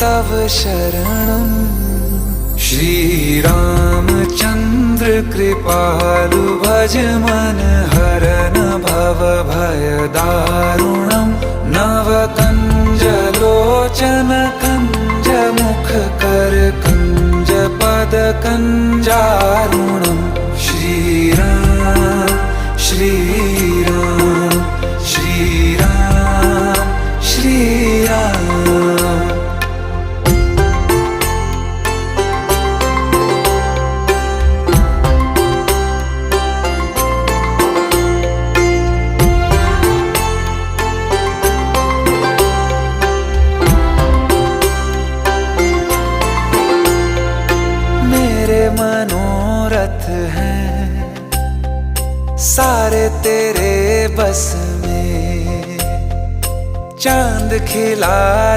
तव शरणं। श्रीरामचन्द्र कृपालु भज मन हरन भव भय दारुणं। नव कंज लोचन कंज मुख कर कंज पद कंजारुणं। श्रीराम श्रीराम श्रीराम श्रीराम। मेरे मनोरथ हैं सारे तेरे बस में। चांद खिला